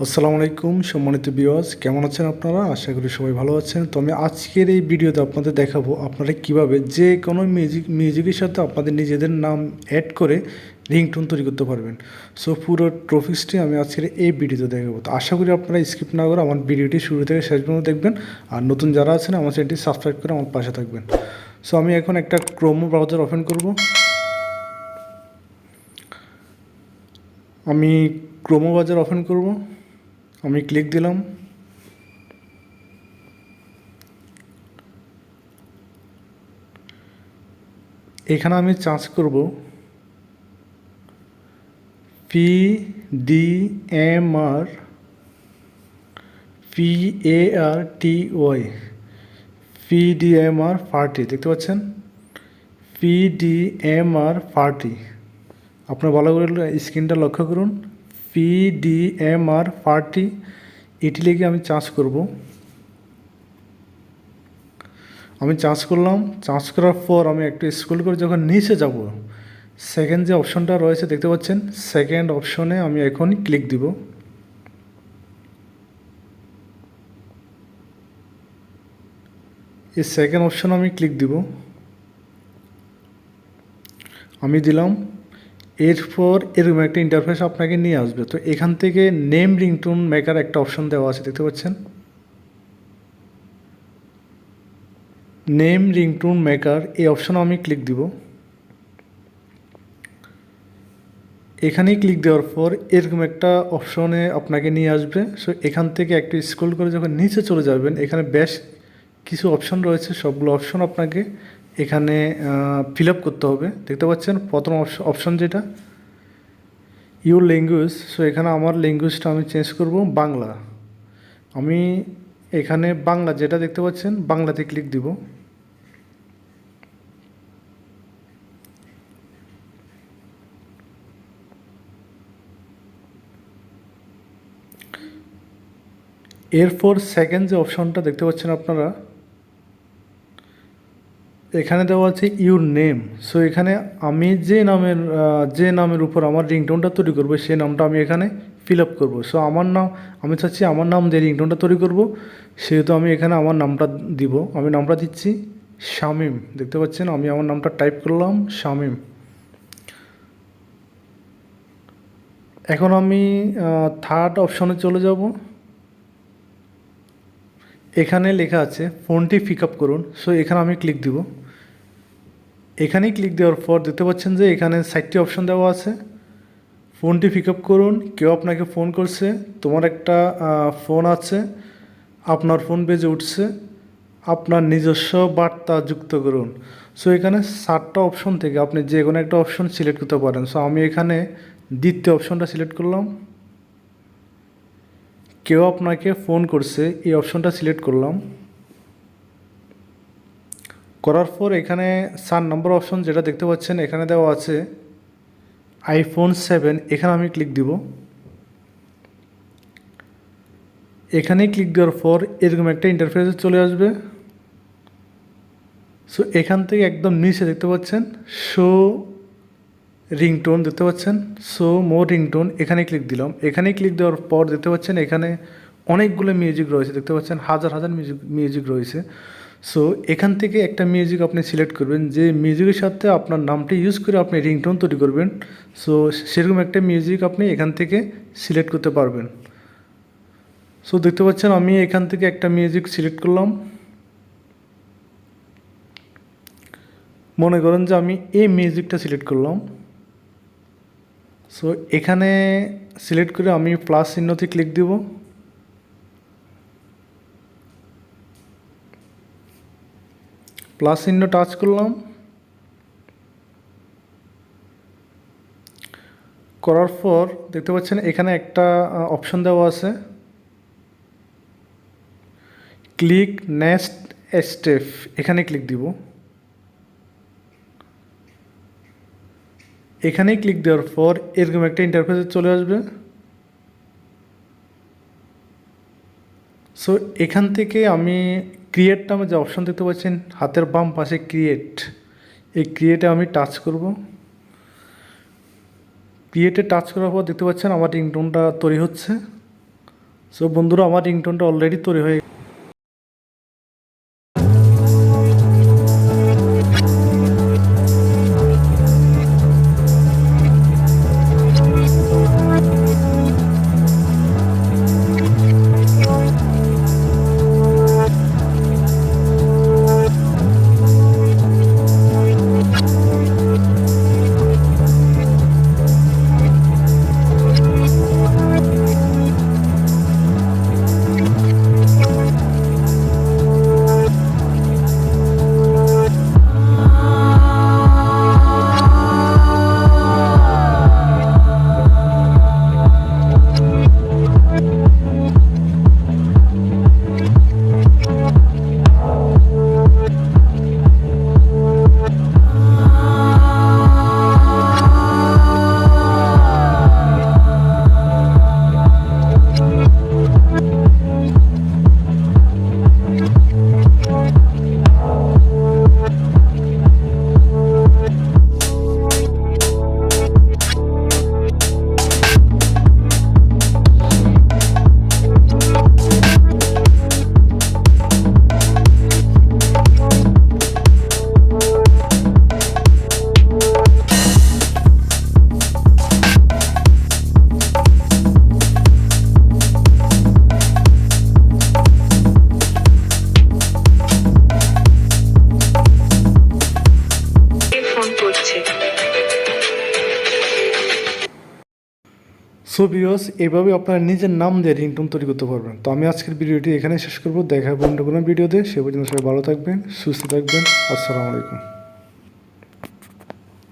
আসসালামু আলাইকুম সম্মানিত ভিউয়ার্স, কেমন আছেন আপনারা? আশা করি সবাই ভালো আছেন। তো আমি আজকের এই ভিডিওতে আপনাদের দেখাবো আপনারা কিভাবে যে কোনো মিউজিকের সাথে আপনাদের নিজেদের নাম অ্যাড করে রিংটোন তৈরি করতে পারবেন। সো পুরো ট্রফিক্সটি আমি আজকের এই ভিডিওতে দেখাবো। তো আশা করি আপনারা স্কিপ না করে আমার ভিডিওটি শুরু থেকে শেষ পর্যন্ত দেখবেন। আর নতুন যারা আছেন আমার চ্যানেলটি সাবস্ক্রাইব করে আমার পাশে থাকবেন। সো আমি এখন একটা ক্রোমো ব্রাউজার ওপেন করব। আমি ক্রোমো ব্রাউজার ওপেন করব। আমি ক্লিক দিলাম। এখানে আমি চার্জ করব PDMR PDMR 40 দেখতে পাচ্ছেন, PDMR 40। আপনার ভালো করে স্ক্রিনটা লক্ষ্য করুন। PDMR 40 এটি লিখে আমি চার্জ করব। আমি চার্জ করলাম। চার্জ করার পর আমি একটু স্ক্রল করে যখন নিচে যাব, সেকেন্ড যে অপশনটা রয়েছে দেখতে পাচ্ছেন, সেকেন্ড অপশনে আমি এখনই ক্লিক দিব। এই সেকেন্ড অপশনে আমি ক্লিক দিব। আমি দিলাম। এরপর এরকম একটা ইন্টারফেস আপনাকে নিয়ে আসবে। তো এখান থেকে নেম রিংটোন মেকার একটা অপশন দেওয়া আছে দেখতে পাচ্ছেন। নেম রিংটোন মেকার এই অপশনে আমি ক্লিক দিব। এখানেই ক্লিক দেওয়ার পর এরকম একটা অপশনে আপনাকে নিয়ে আসবে। সো এখান থেকে একটু স্ক্রল করে যখন নিচে চলে যাবেন, এখানে বেশ কিছু অপশন রয়েছে। সবগুলো অপশন আপনাকে এখানে ফিল আপ করতে হবে। দেখতে পাচ্ছেন প্রথম অপশন যেটা ইউর ল্যাঙ্গুয়েজ। সো এখানে আমার ল্যাঙ্গুয়েজটা আমি চেঞ্জ করব বাংলা। আমি এখানে বাংলা যেটা দেখতে পাচ্ছেন বাংলাতে ক্লিক দিব। এরপর সেকেন্ড যে অপশনটা দেখতে পাচ্ছেন আপনারা, এখানে দেওয়া আছে ইউর নেম। সো এখানে আমি যে নামের উপর আমার রিংটোনটা তৈরি করবো সেই নামটা আমি এখানে ফিল আপ করবো। সো আমার নাম, আমি চাচ্ছি আমার নাম দিয়ে রিংটোনটা তৈরি করব, সেহেতু আমি এখানে আমার নামটা দিব। আমি নামটা দিচ্ছি শামীম। দেখতে পাচ্ছেন আমি আমার নামটা টাইপ করলাম শামীম। এখন আমি থার্ড অপশনে চলে যাব। এখানে লেখা আছে ফোনটি পিক আপ করুন। সো এখানে আমি ক্লিক দিব। এখানেই ক্লিক দেওয়ার পর দেখতে পাচ্ছেন যে এখানে 4টি অপশন দেওয়া আছে। ফোনটি পিক আপ করুন, কেউ আপনাকে ফোন করছে, তোমার একটা ফোন আছে, আপনার ফোন বেজে উঠছে, আপনার নিজস্ব বার্তা যুক্ত করুন। সো এখানে 7টা অপশন থেকে আপনি যে কোনো একটা অপশন সিলেক্ট করতে পারেন। সো আমি এখানে দ্বিতীয় অপশনটা সিলেক্ট করলাম। কেউ আপনাকে ফোন করছে এই অপশনটা সিলেক্ট করলাম। করার পর এখানে 4 নম্বর অপশন যেটা দেখতে পাচ্ছেন এখানে দেওয়া আছে iPhone 7। এখানে আমি ক্লিক দিব। এখানেই ক্লিক দেওয়ার পর এরকম একটা ইন্টারফেসে চলে আসবে। সো এখান থেকে একদম নিচে দেখতে পাচ্ছেন শো রিংটোন দেখতে পাচ্ছেন, শো মোর রিংটোন। এখানে ক্লিক দিলাম। এখানে ক্লিক দেওয়ার পর দেখতে পাচ্ছেন এখানে অনেকগুলো মিউজিক রয়েছে। দেখতে পাচ্ছেন হাজার হাজার মিউজিক রয়েছে। সো এখান থেকে একটা মিউজিক আপনি সিলেক্ট করবেন যে মিউজিকের সাথে আপনার নামটি ইউজ করে আপনি রিংটোন তৈরি করবেন। সো সেরকম একটা মিউজিক আপনি এখান থেকে সিলেক্ট করতে পারবেন। সো দেখতে পাচ্ছেন আমি এখান থেকে একটা মিউজিক সিলেক্ট করলাম। মনে করেন যে আমি এই মিউজিকটা সিলেক্ট করলাম। সো এখানে সিলেক্ট করে আমি প্লাস চিহ্নতে ক্লিক দিব। প্লাস চিহ্ন টাচ করলাম। করার পর দেখতে পাচ্ছেন এখানে একটা অপশন দেওয়া আছে ক্লিক নেক্সট স্টেপ। এখানে ক্লিক দিব। এখানেই ক্লিক দেওয়ার পর এরকম একটা ইন্টারফেসে চলে আসবে। সো এখান থেকে আমি ক্রিয়েট নামে যে অপশন দেখতে পাচ্ছেন হাতের বাম পাশে ক্রিয়েট, এই ক্রিয়েটে আমি টাচ করব। ক্রিয়েটে টাচ করার পর দেখতে পাচ্ছেন আমার রিংটোনটা তৈরি হচ্ছে। সো বন্ধুরা, আমার রিংটোনটা অলরেডি তৈরি হয়ে সো ভিউয়ার্স, এভাবে আপনারা নিজের নাম দিয়ে রিংটোন তৈরি করতে পারবেন। তো আমি আজকের ভিডিওটি এখানে শেষ করব। দেখা হবে অন্য কোনো ভিডিওতে। সে পর্যন্ত সবাই ভালো থাকবেন, সুস্থ থাকবেন। আসসালামু আলাইকুম।